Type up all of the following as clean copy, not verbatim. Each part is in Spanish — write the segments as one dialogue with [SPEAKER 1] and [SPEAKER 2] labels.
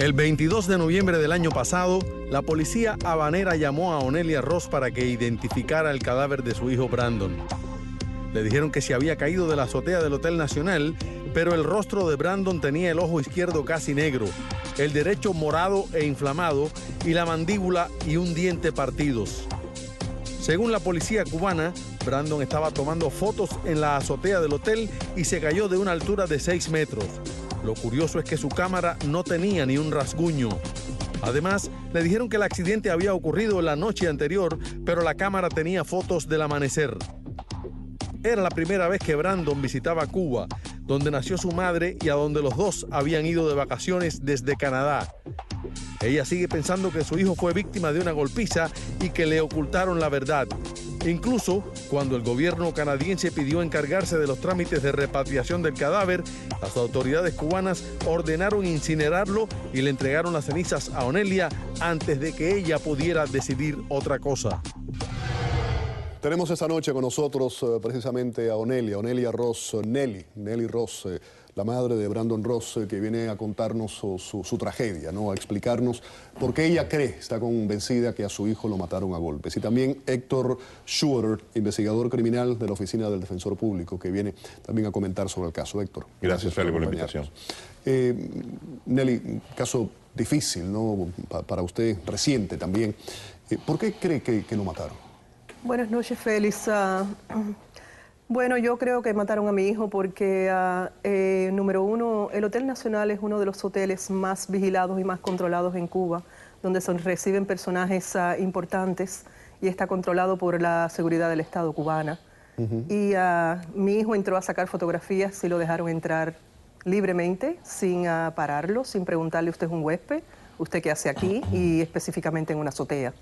[SPEAKER 1] El 22 de noviembre del año pasado, la policía habanera llamó a Onelia Ross para que identificara el cadáver de su hijo Brandon. Le dijeron que se había caído de la azotea del Hotel Nacional, pero el rostro de Brandon tenía el ojo izquierdo casi negro, el derecho morado e inflamado y la mandíbula y un diente partidos. Según la policía cubana, Brandon estaba tomando fotos en la azotea del hotel y se cayó de una altura de 6 metros. Lo curioso es que su cámara no tenía ni un rasguño. Además, le dijeron que el accidente había ocurrido la noche anterior, pero la cámara tenía fotos del amanecer. Era la primera vez que Brandon visitaba Cuba, donde nació su madre y a donde los dos habían ido de vacaciones desde Canadá. Ella sigue pensando que su hijo fue víctima de una golpiza y que le ocultaron la verdad. Incluso, cuando el gobierno canadiense pidió encargarse de los trámites de repatriación del cadáver, las autoridades cubanas ordenaron incinerarlo y le entregaron las cenizas a Onelia antes de que ella pudiera decidir otra cosa.
[SPEAKER 2] Tenemos esta noche con nosotros precisamente a Onelia Ross, Nelly Ross, la madre de Brandon Ross, que viene a contarnos su tragedia, ¿no? A explicarnos por qué ella cree, está convencida que a su hijo lo mataron a golpes. Y también Héctor Schroeder, investigador criminal de la Oficina del Defensor Público, que viene también a comentar sobre el caso. Héctor.
[SPEAKER 3] Gracias, Félix, por la invitación.
[SPEAKER 2] Nelly, caso difícil, ¿no? Para usted, reciente también. ¿Por qué cree que lo mataron?
[SPEAKER 4] Buenas noches, Félix. Bueno, yo creo que mataron a mi hijo porque, número uno, el Hotel Nacional es uno de los hoteles más vigilados y más controlados en Cuba, donde se reciben personajes importantes y está controlado por la seguridad del Estado cubana. Y mi hijo entró a sacar fotografías y lo dejaron entrar libremente, sin pararlo, sin preguntarle, ¿usted es un huésped? ¿Usted qué hace aquí? Y específicamente en una azotea.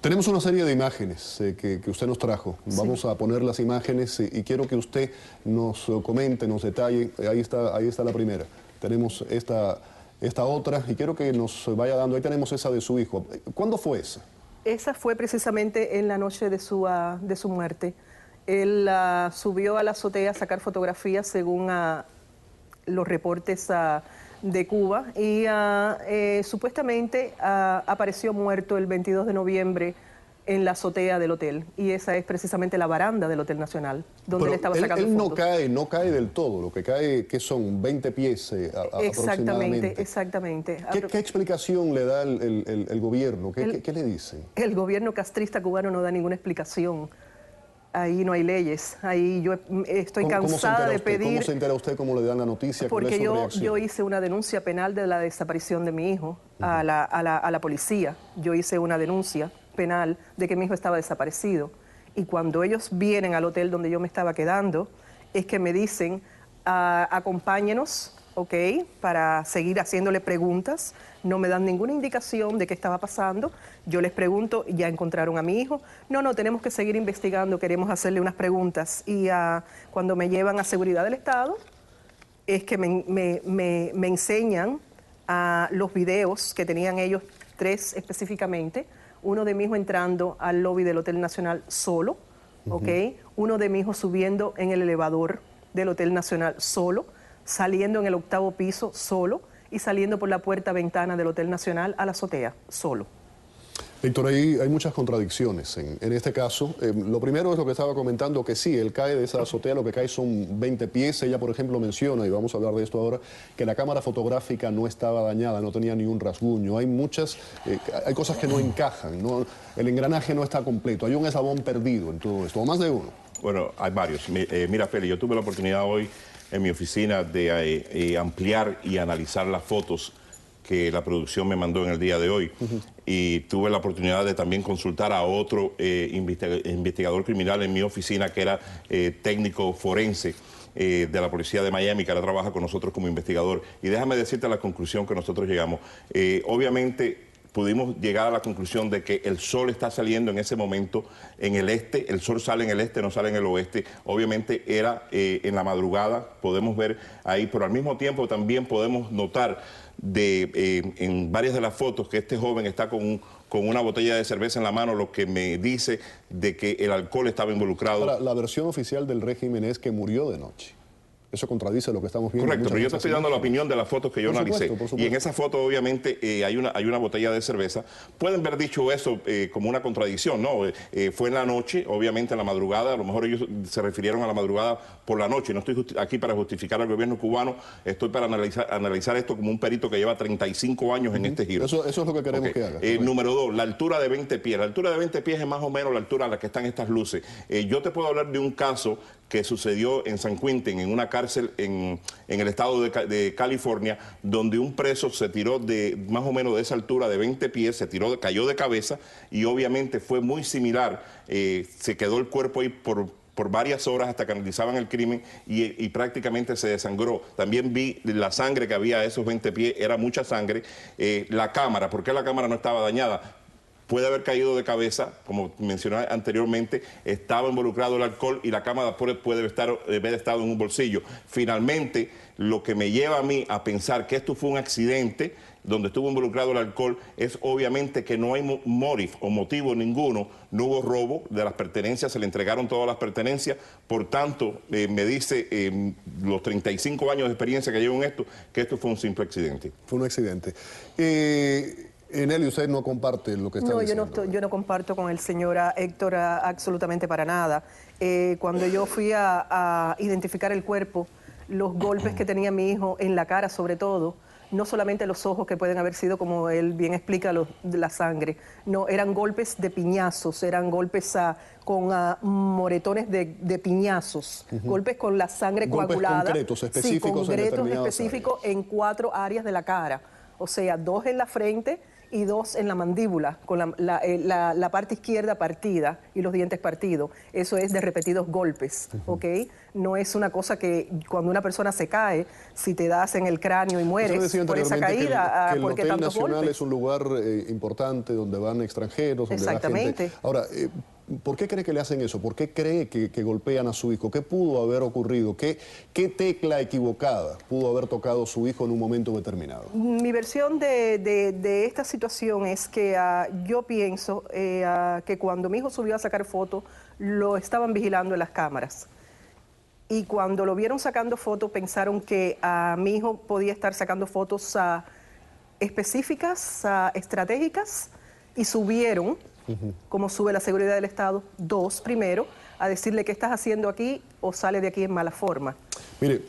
[SPEAKER 2] Tenemos una serie de imágenes que usted nos trajo. Vamos a poner las imágenes y quiero que usted nos comente, nos detalle. Ahí está la primera. Tenemos esta otra y quiero que nos vaya dando. Ahí tenemos esa de su hijo. ¿Cuándo fue esa?
[SPEAKER 4] Esa fue precisamente en la noche de su muerte. Él subió a la azotea a sacar fotografías según los reportes de Cuba y supuestamente apareció muerto el 22 de noviembre en la azotea del hotel, y esa es precisamente la baranda del Hotel Nacional, donde él estaba sacando fotos.
[SPEAKER 2] Él no cae del todo, lo que cae, que son 20 pies aproximadamente.
[SPEAKER 4] Exactamente.
[SPEAKER 2] ¿Qué explicación le da el gobierno? ¿Qué le dicen?
[SPEAKER 4] El gobierno castrista cubano no da ninguna explicación. Ahí no hay leyes, ahí yo estoy cansada de pedir...
[SPEAKER 2] ¿Cómo se entera usted cómo le dan la noticia?
[SPEAKER 4] Porque yo hice una denuncia penal de la desaparición de mi hijo a la policía. Yo hice una denuncia penal de que mi hijo estaba desaparecido. Y cuando ellos vienen al hotel donde yo me estaba quedando, es que me dicen, acompáñenos, ¿ok?, para seguir haciéndole preguntas. No me dan ninguna indicación de qué estaba pasando. Yo les pregunto, ¿ya encontraron a mi hijo? No, tenemos que seguir investigando, queremos hacerle unas preguntas. Y cuando me llevan a Seguridad del Estado, es que me enseñan los videos que tenían ellos, 3 específicamente. Uno de mi hijo entrando al lobby del Hotel Nacional solo, ¿ok? Uno de mi hijo subiendo en el elevador del Hotel Nacional solo, saliendo en el 8º piso solo, y saliendo por la puerta-ventana del Hotel Nacional a la azotea, solo.
[SPEAKER 2] Víctor, hay muchas contradicciones en este caso. Lo primero es lo que estaba comentando, que sí, él cae de esa azotea, lo que cae son 20 pies. Ella, por ejemplo, menciona, y vamos a hablar de esto ahora, que la cámara fotográfica no estaba dañada, no tenía ni un rasguño. Hay hay cosas que no encajan, ¿no? El engranaje no está completo, hay un eslabón perdido en todo esto, o más de uno.
[SPEAKER 3] Bueno, hay varios. Mira, Félix, yo tuve la oportunidad hoy en mi oficina de ampliar y analizar las fotos que la producción me mandó en el día de hoy. Y tuve la oportunidad de también consultar a otro investigador criminal en mi oficina, que era técnico forense de la policía de Miami, que ahora trabaja con nosotros como investigador. Y déjame decirte la conclusión que nosotros llegamos. Obviamente pudimos llegar a la conclusión de que el sol está saliendo en ese momento en el este, el sol sale en el este, no sale en el oeste. Obviamente era en la madrugada, podemos ver ahí, pero al mismo tiempo también podemos notar en varias de las fotos que este joven está con una botella de cerveza en la mano, lo que me dice de que el alcohol estaba involucrado.
[SPEAKER 2] Ahora, la versión oficial del régimen es que murió de noche. Eso contradice lo que estamos viendo.
[SPEAKER 3] Correcto, pero yo te estoy dando la opinión de las fotos que yo analicé.
[SPEAKER 2] Por supuesto.
[SPEAKER 3] Y en esa foto, obviamente, hay una botella de cerveza. Pueden haber dicho eso como una contradicción, ¿no? Fue en la noche, obviamente en la madrugada. A lo mejor ellos se refirieron a la madrugada por la noche. No estoy aquí para justificar al gobierno cubano. Estoy para analizar esto como un perito que lleva 35 años en este giro.
[SPEAKER 2] Eso es lo que queremos que haga.
[SPEAKER 3] Número 2, la altura de 20 pies. La altura de 20 pies es más o menos la altura a la que están estas luces. Yo te puedo hablar de un caso que sucedió en San Quentin, en una cárcel en el estado de California, donde un preso se tiró de más o menos de esa altura de 20 pies, cayó de cabeza y obviamente fue muy similar. Se quedó el cuerpo ahí por varias horas hasta que analizaban el crimen y prácticamente se desangró. También vi la sangre que había a esos 20 pies, era mucha sangre. La cámara, ¿por qué la cámara no estaba dañada? Puede haber caído de cabeza, como mencioné anteriormente, estaba involucrado el alcohol y la cámara puede haber estado en un bolsillo. Finalmente, lo que me lleva a mí a pensar que esto fue un accidente donde estuvo involucrado el alcohol es obviamente que no hay motivo ninguno, no hubo robo de las pertenencias, se le entregaron todas las pertenencias, por tanto, me dice los 35 años de experiencia que llevo en esto, que esto fue un simple accidente.
[SPEAKER 2] Fue un accidente. Nelly, usted no comparte lo que está diciendo.
[SPEAKER 4] No, yo no comparto con el señor Héctor absolutamente para nada. Cuando yo fui a identificar el cuerpo, los golpes que tenía mi hijo en la cara sobre todo, no solamente los ojos que pueden haber sido, como él bien explica, de la sangre, no, eran golpes de piñazos, eran golpes con moretones de piñazos, golpes con la sangre coagulada.
[SPEAKER 2] Concretos, específicos,
[SPEAKER 4] sí, concretos específicos en 4 áreas de la cara, o sea, 2 en la frente y 2 en la mandíbula, con la parte izquierda partida y los dientes partidos. Eso es de repetidos golpes, ¿ok? No es una cosa cuando una persona se cae, si te das en el cráneo y mueres por esa caída, porque
[SPEAKER 2] el Hotel
[SPEAKER 4] tantos
[SPEAKER 2] Nacional
[SPEAKER 4] golpes.
[SPEAKER 2] es un lugar importante donde van extranjeros, donde va gente. Ahora, ¿por qué cree que le hacen eso? ¿Por qué cree que golpean a su hijo? ¿Qué pudo haber ocurrido? ¿Qué tecla equivocada pudo haber tocado su hijo en un momento determinado?
[SPEAKER 4] Mi versión de esta situación es que yo pienso que cuando mi hijo subió a sacar fotos, lo estaban vigilando en las cámaras. Y cuando lo vieron sacando fotos, pensaron que mi hijo podía estar sacando fotos específicas, estratégicas, y subieron, como sube la seguridad del Estado, 2 primero, a decirle qué estás haciendo aquí o sale de aquí en mala forma.
[SPEAKER 2] Mire,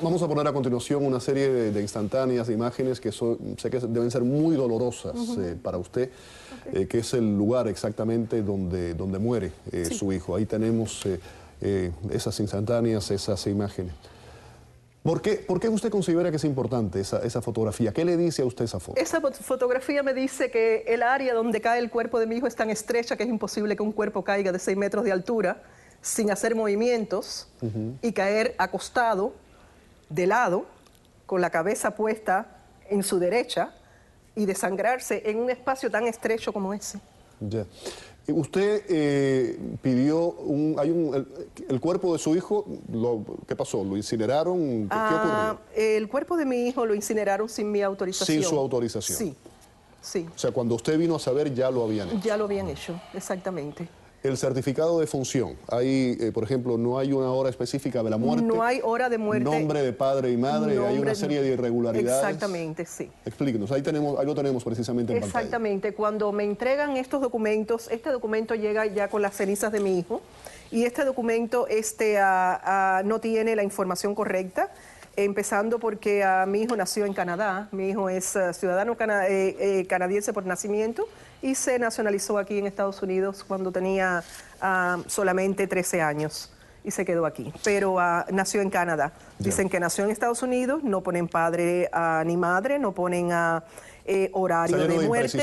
[SPEAKER 2] vamos a poner a continuación una serie de instantáneas, de imágenes que sé que deben ser muy dolorosas para usted, que es el lugar exactamente donde muere su hijo. Ahí tenemos esas instantáneas, esas imágenes. ¿Por qué usted considera que es importante esa fotografía? ¿Qué le dice a usted esa foto?
[SPEAKER 4] Esa fotografía me dice que el área donde cae el cuerpo de mi hijo es tan estrecha que es imposible que un cuerpo caiga de 6 metros de altura sin hacer movimientos y caer acostado, de lado, con la cabeza puesta en su derecha y desangrarse en un espacio tan estrecho como ese.
[SPEAKER 2] Ya. Usted pidió el cuerpo de su hijo, ¿qué pasó? ¿Lo incineraron? ¿Qué ocurrió?
[SPEAKER 4] El cuerpo de mi hijo lo incineraron sin mi autorización.
[SPEAKER 2] ¿Sin su autorización?
[SPEAKER 4] Sí, sí.
[SPEAKER 2] O sea, cuando usted vino a saber ya lo habían hecho.
[SPEAKER 4] Ya lo habían hecho, exactamente.
[SPEAKER 2] El certificado de función, ahí, por ejemplo, no hay una hora específica de la muerte.
[SPEAKER 4] No hay hora de muerte.
[SPEAKER 2] Nombre de padre y madre, hay una serie de irregularidades.
[SPEAKER 4] Exactamente, sí.
[SPEAKER 2] Explíquenos, ahí lo tenemos precisamente en pantalla.
[SPEAKER 4] Exactamente, cuando me entregan estos documentos, este documento llega ya con las cenizas de mi hijo y este documento no tiene la información correcta. Empezando porque mi hijo nació en Canadá, mi hijo es ciudadano canadiense por nacimiento y se nacionalizó aquí en Estados Unidos cuando tenía solamente 13 años y se quedó aquí, pero nació en Canadá. Dicen que nació en Estados Unidos, no ponen padre ni madre, no ponen horario de muerte,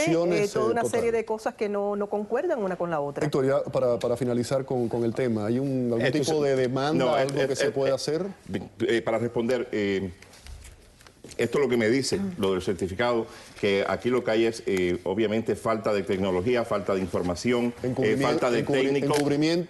[SPEAKER 4] toda una serie de cosas que no concuerdan una con la otra.
[SPEAKER 2] Héctor, ya para finalizar con el tema, ¿hay algún tipo de demanda, algo que se puede hacer?
[SPEAKER 3] Para responder, Esto es lo que me dice, lo del certificado, que aquí lo que hay es, obviamente, falta de tecnología, falta de información, falta de técnico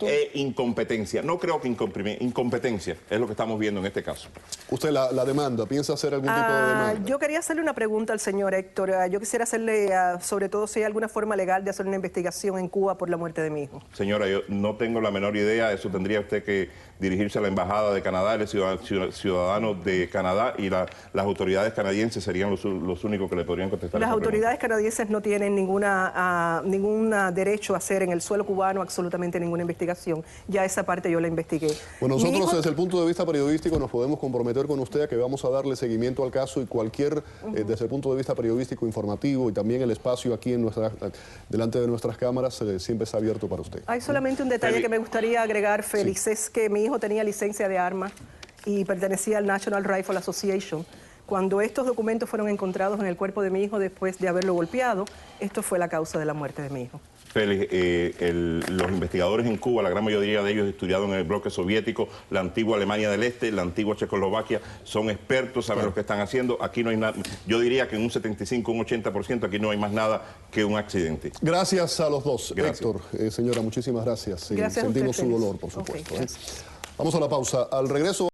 [SPEAKER 3] e incompetencia. No creo que incompetencia es lo que estamos viendo en este caso.
[SPEAKER 2] Usted la demanda, ¿piensa hacer algún tipo de demanda?
[SPEAKER 4] Yo quería hacerle una pregunta al señor Héctor. Yo quisiera hacerle, sobre todo, si hay alguna forma legal de hacer una investigación en Cuba por la muerte de mi hijo.
[SPEAKER 3] Señora, yo no tengo la menor idea. Eso tendría usted que dirigirse a la Embajada de Canadá, el ciudadano de Canadá, y las autoridades canadienses serían los únicos que le podrían contestar.
[SPEAKER 4] Las autoridades canadienses no tienen ningún derecho a hacer en el suelo cubano absolutamente ninguna investigación. Ya esa parte yo la investigué.
[SPEAKER 2] Bueno, nosotros desde el punto de vista periodístico nos podemos comprometer con usted a que vamos a darle seguimiento al caso y cualquier, desde el punto de vista periodístico, informativo, y también el espacio aquí delante de nuestras cámaras siempre está abierto para usted.
[SPEAKER 4] Hay solamente un detalle que me gustaría agregar, Félix, es que mi hijo tenía licencia de armas y pertenecía al National Rifle Association. Cuando estos documentos fueron encontrados en el cuerpo de mi hijo después de haberlo golpeado, esto fue la causa de la muerte de mi hijo.
[SPEAKER 3] Félix, los investigadores en Cuba, la gran mayoría de ellos estudiados en el bloque soviético, la antigua Alemania del Este, la antigua Checoslovaquia, son expertos, saben lo que están haciendo. Aquí no hay nada, yo diría que en un 75, un 80%, aquí no hay más nada que un accidente.
[SPEAKER 2] Gracias a los dos.
[SPEAKER 3] Gracias.
[SPEAKER 2] Héctor, señora, muchísimas gracias.
[SPEAKER 4] Gracias
[SPEAKER 2] Sentimos
[SPEAKER 4] a usted,
[SPEAKER 2] su dolor, por
[SPEAKER 4] Félix.
[SPEAKER 2] supuesto.
[SPEAKER 4] Okay, gracias.
[SPEAKER 2] Vamos a la pausa. Al regreso...